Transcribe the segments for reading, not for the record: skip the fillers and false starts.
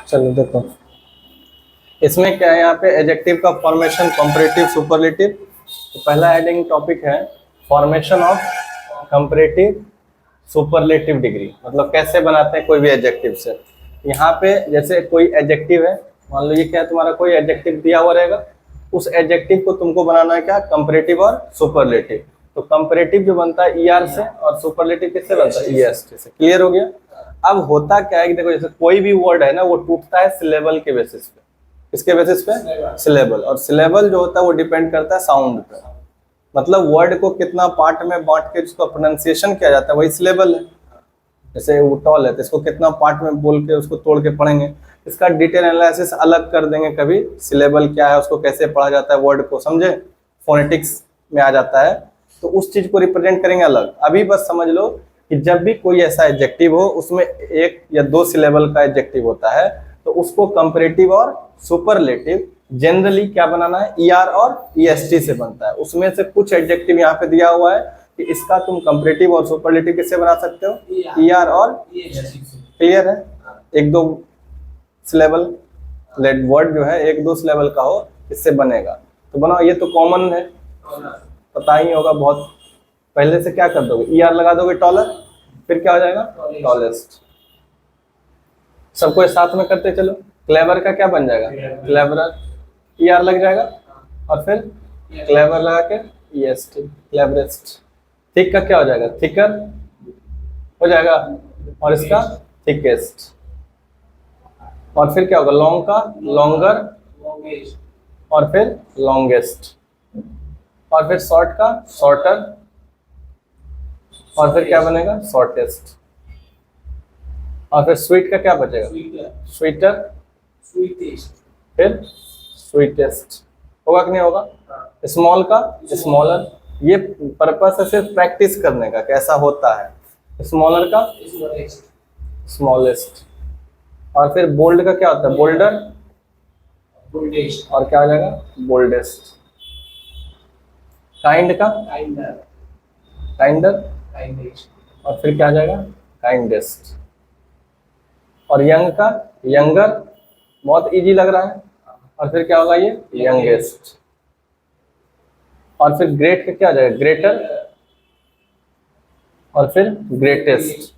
चलो देखो, इसमें क्या है, यहाँ पे एडजेक्टिव का फॉर्मेशन, कंपैरेटिव, सुपरलेटिव। तो पहला हेडिंग टॉपिक है formation of comparative superlative degree, मतलब कैसे बनाते हैं कोई भी एडजेक्टिव से। यहाँ पे जैसे कोई एडजेक्टिव है, मान लो ये क्या है, तुम्हारा कोई एडजेक्टिव दिया हुआ रहेगा, उस एडजेक्टिव को तुमको बनाना है क्या, कंपैरेटिव और सुपरलेटिव। तो कंपैरेटिव जो बनता है ईआर से और सुपरलेटिव किससे बनता है, ईएसटी से। क्लियर हो गया। अब होता क्या है कि देखो, जैसे कोई भी वर्ड है ना, वो टूटता है सिलेबल के बेसिस पे। किसके बेसिस पे, सिलेबल। और सिलेबल जो होता है वो डिपेंड करता है साउंड पे, मतलब वर्ड को कितना पार्ट में बांट के जिसको प्रोनाउंसिएशन किया जाता है वही सिलेबल है। जैसे वो टॉल है तो इसको कितना पार्ट में बोल के उसको तोड़ के पढ़ेंगे, इसका डिटेल एनालिसिस अलग कर देंगे कभी। सिलेबल क्या है, उसको कैसे पढ़ा जाता है, वर्ड को समझे, फोनेटिक्स में आ जाता है, तो उस चीज को रिप्रेजेंट करेंगे अलग। अभी बस समझ लो कि जब भी कोई ऐसा एडजेक्टिव हो उसमें एक या दो सिलेबल का एडजेक्टिव होता है, तो उसको कंपैरेटिव और सुपरलेटिव जनरली क्या बनाना है, ईआर और ईएसटी से बनता है। उसमें से कुछ एडजेक्टिव यहाँ पे दिया हुआ है कि इसका तुम कंपैरेटिव और सुपरलेटिव किससे बना सकते हो, ईआर और। क्लियर है। एक दो सिलेबल लेट वर्ड जो है एक दो सिलेबल का हो, इससे बनेगा। तो बनाओ, ये तो कॉमन है, पता ही होगा बहुत। पहले से क्या कर दोगे, ईआर लगा दोगे टॉलर, फिर क्या हो जाएगा, टॉलेस्ट। सबको साथ में करते चलो। क्लेवर का क्या बन जाएगा, क्लेवरर, ईआर लग जाएगा, और फिर क्लेवर लगा के ईएसटी, क्लेवरेस्ट। थिक का क्या हो जाएगा, थिकर हो जाएगा, और इसका थिकेस्ट। और फिर क्या होगा, लॉन्ग का लॉन्गर, और फिर लॉन्गेस्ट, और फिर शॉर्ट का शॉर्टर, और फिर क्या बनेगा, शॉर्टेस्ट। और फिर स्वीट का क्या बचेगा, स्वीटर, फिर स्वीटेस्ट। होगा कि नहीं होगा। स्मॉल का स्मॉलर, ये पर्पस है सिर्फ प्रैक्टिस करने का कैसा होता है। स्मॉलर का स्मॉलेस्ट, और फिर बोल्ड का क्या होता है, बोल्डर, और क्या हो जाएगा, बोल्डेस्ट। काइंड का काइंडर, और फिर क्या आ जाएगा, काइंडेस्ट। और यंग का यंगर, बहुत इजी लग रहा है, और फिर क्या होगा, ये यंगेस्ट। और फिर ग्रेट का क्या आ जाएगा, ग्रेटर, और फिर ग्रेटेस्ट।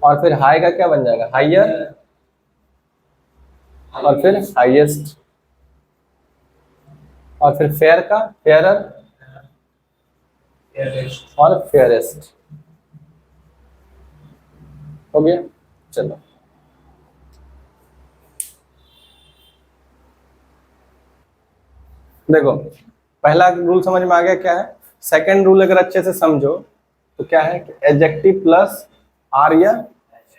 और फिर हाई का क्या बन जाएगा, हाइयर, और फिर हाईएस्ट। और फिर फेयर का फेयरर, और फेयरेस्ट। हो गया। चलो देखो, पहला रूल समझ में आ गया क्या है। सेकंड रूल अगर अच्छे से समझो तो क्या है कि एडजेक्टिव प्लस आर या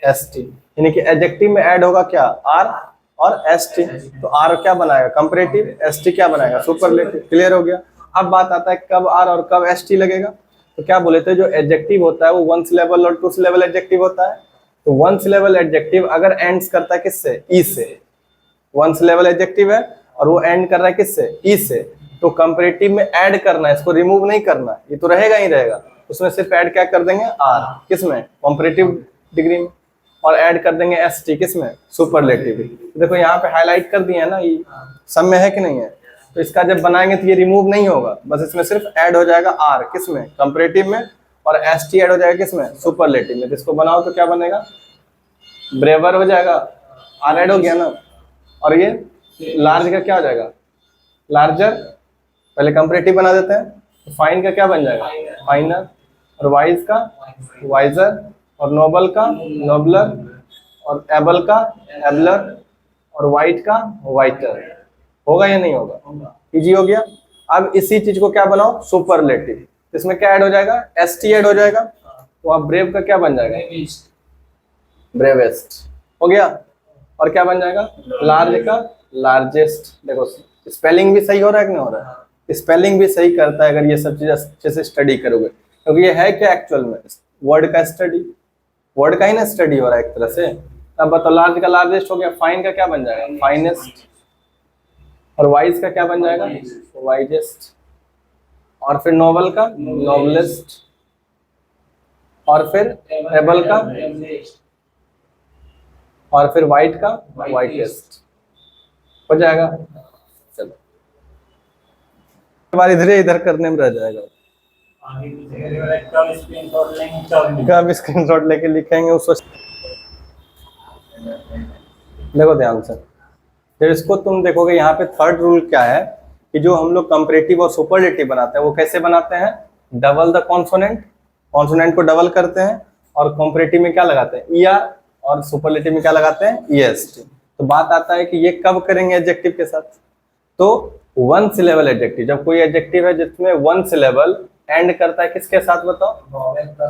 एस टी, यानी कि एडजेक्टिव में ऐड होगा क्या, आर और एस टी। तो आर क्या बनाएगा, कंपैरेटिव, एस टी क्या बनाएगा, सुपरलेटिव। क्लियर हो गया। अब बात आता है कब आर और कब एस टी लगेगा। तो क्या बोले थे, जो एडजेक्टिव होता है वो वन सिलेबल और टू सिलेबल एडजेक्टिव होता है। तो वन सिलेबल एडजेक्टिव अगर एंड्स करता है किससे, ई से, वन सिलेबल एडजेक्टिव है और वो एंड कर रहा है किससे, ई से, तो कंपैरेटिव में ऐड करना है, इसको रिमूव नहीं करना, ये तो रहेगा ही रहेगा। उसमें सिर्फ ऐड क्या कर देंगे, आर, किसमें, कंपैरेटिव डिग्री में, और ऐड कर देंगे एस टी, किसमें, सुपरलेटिव। देखो यहाँ पे हाईलाइट कर दिया है ना, ये सब में है कि नहीं है। तो इसका जब बनाएंगे तो ये रिमूव नहीं होगा, बस इसमें सिर्फ ऐड हो जाएगा आर, किसमें, कंपैरेटिव में, और एस टी ऐड हो जाएगा किसमें, सुपरलेटिव में। इसको बनाओ तो क्या बनेगा, ब्रेवर हो जाएगा, आर ऐड हो गया ना। और ये लार्ज का क्या हो जाएगा, लार्जर, पहले कंपैरेटिव बना देते हैं। फाइन का क्या बन जाएगा, फाइनर, और वाइज का वाइजर, और नोबल का नोबलर, और एबल का एबलर, और वाइट का वाइटर। होगा या नहीं होगा, इजी हो गया। अब इसी चीज को क्या बनाओ, सुपरलेटिव। इसमें क्या ऐड हो जाएगा, एस टी ऐड हो जाएगा, तो अब ब्रेव का क्या बन जाएगा, ब्रेवेस्ट। हो गया। और क्या बन जाएगा, लार्ज का लार्जेस्ट। देखो स्पेलिंग भी सही हो रहा है कि नहीं हो रहा है, स्पेलिंग भी सही करता है अगर ये सब चीज अच्छे से स्टडी करोगे। क्योंकि ये है क्या एक्चुअल में, वर्ड का स्टडी, वर्ड का ही ना स्टडी हो रहा है एक तरह से। अब बताओ, लार्ज का लार्जेस्ट हो गया, फाइन का क्या बन जाएगा, फाइनेस्ट, और वाइज का क्या बन जाएगा, वाइजेस्ट, और फिर नोबल का नोबलेस्ट, और फिर एबल का और फिर वाइट का वाइटेस्ट हो जाएगा। चलो बार इधर करने में रह जाएगा। कब स्क्रीनशॉट लेके लिखेंगे उसको। देखो ध्यान से, जब इसको तुम देखोगे यहाँ पे थर्ड रूल क्या है कि जो हम लोग कंपैरेटिव और सुपरलेटिव बनाते हैं वो कैसे बनाते हैं, डबल द कॉन्सोनेंट, कॉन्सोनेंट को डबल करते हैं, और कंपैरेटिव में क्या लगाते हैं ईआर, और सुपरलेटिव में क्या लगाते हैं ईएसटी। तो बात आता है कि ये कब करेंगे एडजेक्टिव के साथ, तो वन सिलेबल एडजेक्टिव, जब कोई एडजेक्टिव है जिसमें वन सिलेबल एंड करता है किसके साथ बताओ,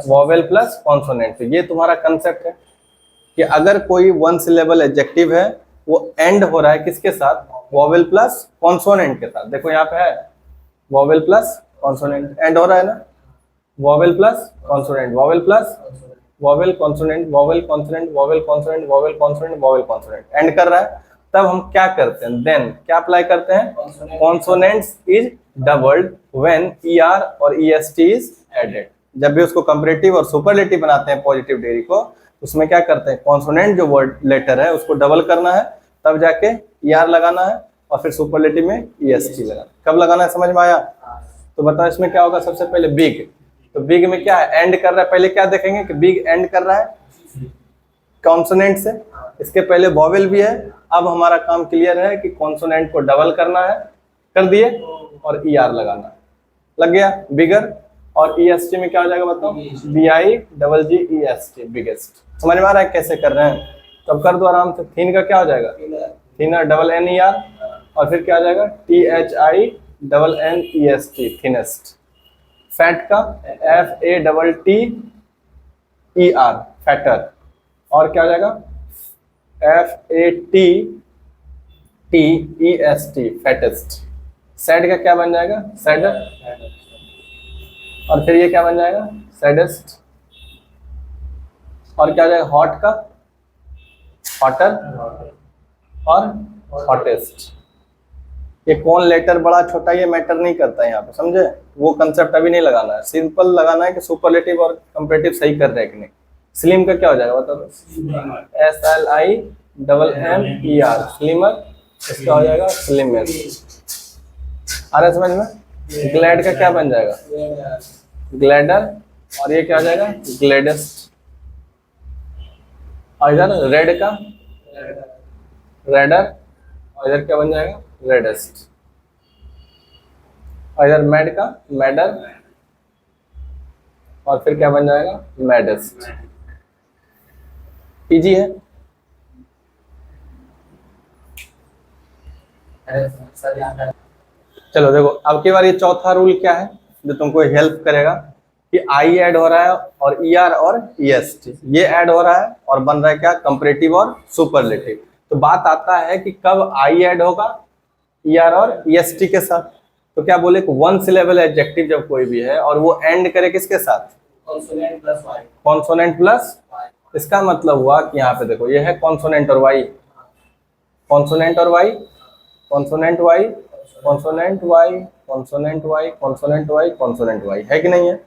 वॉवेल प्लस कॉन्सोनेंट। ये तुम्हारा कंसेप्ट है कि अगर कोई वन सिलेबल एडजेक्टिव है वो एंड हो रहा है किसके साथ, वॉवेल प्लस कॉन्सोनेंट के साथ। देखो यहाँ पे है वॉवेल प्लस कॉन्सोनेंट, एंड हो रहा है ना, vowel plus consonant, vowel plus vowel consonant, vowel consonant, vowel consonant, vowel consonant, vowel consonant, and कर रहा है। तब हम क्या करते हैं, देन क्या अप्लाई करते हैं, consonants is doubled when ER और ईएसटी इज एडेड। जब भी उसको कंपैरेटिव और सुपरलेटिव बनाते हैं पॉजिटिव डिग्री को, उसमें क्या करते हैं, कॉन्सोनेंट जो वर्ड लेटर है उसको डबल करना है, तब जाके ईआर लगाना है, और फिर सुपरलेटिव में ईएसटी लगाना। कब लगाना है समझ में आया। तो बताओ इसमें क्या होगा, सबसे पहले बिग, तो बिग में क्या है, एंड कर रहा है। पहले क्या देखेंगे कि बिग एंड कर रहा है कॉन्सोनेंट से, इसके पहले वॉवेल भी है। अब हमारा काम क्लियर है कि कॉन्सोनेंट को डबल करना है, कर दिए, और ईआर लगाना है, लग गया बिगर। और ईएसटी में क्या हो जाएगा बताओ, बीआई डबल जी ईएसटी, बिगेस्ट। समझ में आ रहा है कैसे कर रहे हैं, तो अब कर दो आराम से। थीन का क्या हो जाएगा, thinner double N E R, और फिर क्या हो जाएगा T H I double N E S T, thinnest. Fat का F A double T E R, fatter, और क्या हो जाएगा F A T T E S T, fattest. Sad का क्या बन जाएगा, सैडर, और फिर ये क्या बन जाएगा सैडेस्ट, और क्या हो जाएगा हॉट का हॉटर, और हॉटेस्ट। ये कौन लेटर बड़ा छोटा ये मैटर नहीं करता है यहाँ पे, समझे, वो कंसेप्ट अभी नहीं लगाना है, सिंपल लगाना है कि सुपरलेटिव और कंपैरेटिव सही कर रहे हैं कि नहीं। स्लिम का क्या हो जाएगा बताओ, S L I double M E R, slimmer, इसका हो जाएगा स्लिमेस्ट। आ रहा है समझ में। ग्लैड का क्या बन जाएगा, ग्लैडर, और ये क्या हो जाएगा ग्लेडेस्ट। और इधर रेड का रेडर, और इधर क्या बन जाएगा रेडेस्ट, और इधर मैड का मैडर, और फिर क्या बन जाएगा मैडेस्ट। इजी है। चलो देखो अब की बार ये चौथा रूल क्या है जो तुमको हेल्प करेगा कि आई ऐड हो रहा है और ई आर और ई एस टी ये ऐड हो रहा है और बन रहा है क्या कंपैरेटिव और सुपरलेटिव। तो बात आता है कि कब आई ऐड होगा ई आर और ई एस टी के साथ। तो क्या बोले वन सिलेबल एडजेक्टिव जब कोई भी है और वो एंड करे किसके साथ, consonant plus Y, consonant plus. इसका मतलब हुआ कि यहाँ पे देखो ये है कॉन्सोनेंट और वाई, कॉन्सोनेंट और Y, consonant Y, consonant Y, consonant Y, consonant Y, consonant Y, है कि नहीं है।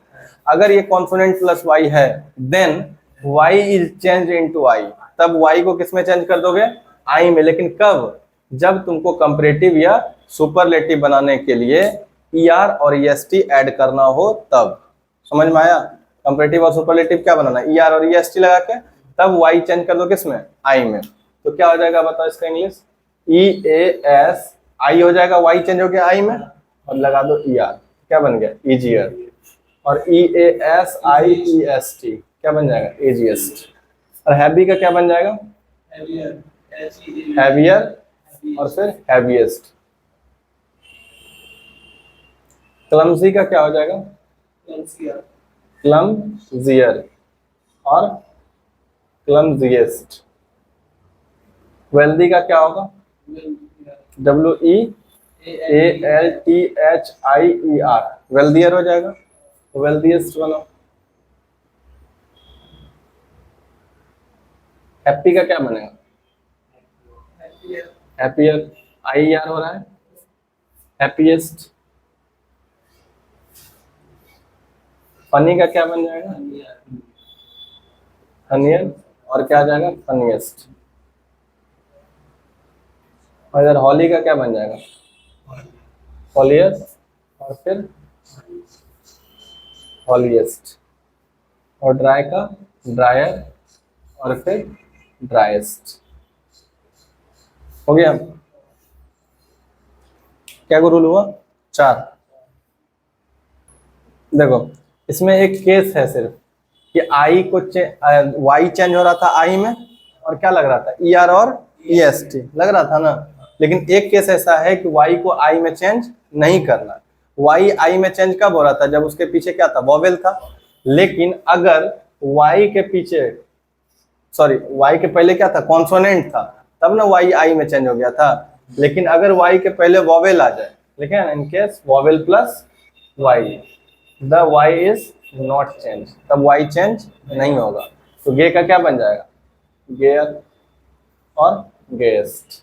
अगर ये कॉन्सोनेंट प्लस वाई है then Y is change into I, तब वाई को किस में चेंज कर दोगे, आई में। लेकिन कब, जब तुमको कंपैरेटिव या सुपरलेटिव बनाने के लिए ई आर और ई एस टी ऐड करना हो तब। समझ में आया। कंपैरेटिव और सुपरलेटिव क्या बनाना है, ई आर और ई एस टी लगा के तब वाई चेंज कर दो किस में, आई में। तो क्या हो जाएगा बताओ इसका इंग्लिश, ई ए एस आई हो जाएगा, वाई चेंज हो गया आई में, और लगा दो ई आर, क्या बन गया इजियर। और E A S I E S T क्या बन जाएगा एजीएस्ट। और हैवी का क्या बन जाएगा हैवियर, और फिर हैवीएस्ट। क्लमजी का क्या हो जाएगा क्लमजियर, और क्लमजिएस्ट। वेल्दी का क्या होगा W E A L T H I E R, wealthier हो जाएगा, वेल्दिएस्ट बनाओ। हैप्पी का क्या बनेगा हैप्पियर, आई आर हो रहा है, हैप्पीएस्ट। फनी का क्या बन जाएगा फनियर, और क्या आ जाएगा फनीएस्ट। और इधर हॉली का क्या बन जाएगा, हॉलियस्ट, और फिर हॉलिएस्ट, और ड्राई का ड्रायर, और फिर ड्राइएस्ट। हो गया। क्या रूल हुआ, 4। देखो इसमें एक केस है सिर्फ कि आई को वाई चेंज हो रहा था आई में, और क्या लग रहा था, ई आर और ई एस टी लग रहा था ना। लेकिन एक केस ऐसा है कि वाई को आई में चेंज नहीं करना। वाई आई में चेंज कब हो रहा था, जब उसके पीछे क्या था, वॉवेल था। लेकिन अगर वाई के पीछे, सॉरी वाई के पहले क्या था, कॉन्सोनेंट था, तब ना वाई आई में चेंज हो गया था। लेकिन अगर वाई के पहले वॉवेल आ जाए, लेकिन in case vowel plus Y, the Y is not change, तब वाई चेंज नहीं होगा। तो गे का क्या बन जाएगा, गेयर और गेस्ट।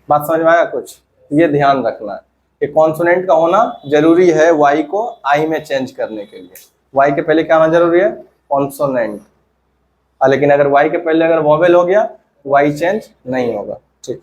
बात समझ में आया कुछ, ये ध्यान रखना है कि कॉन्सोनेंट का होना जरूरी है वाई को आई में चेंज करने के लिए। वाई के पहले क्या होना जरूरी है, कॉन्सोनेंट। लेकिन अगर वाई के पहले अगर वॉवेल हो गया, वाई चेंज नहीं होगा। ठीक।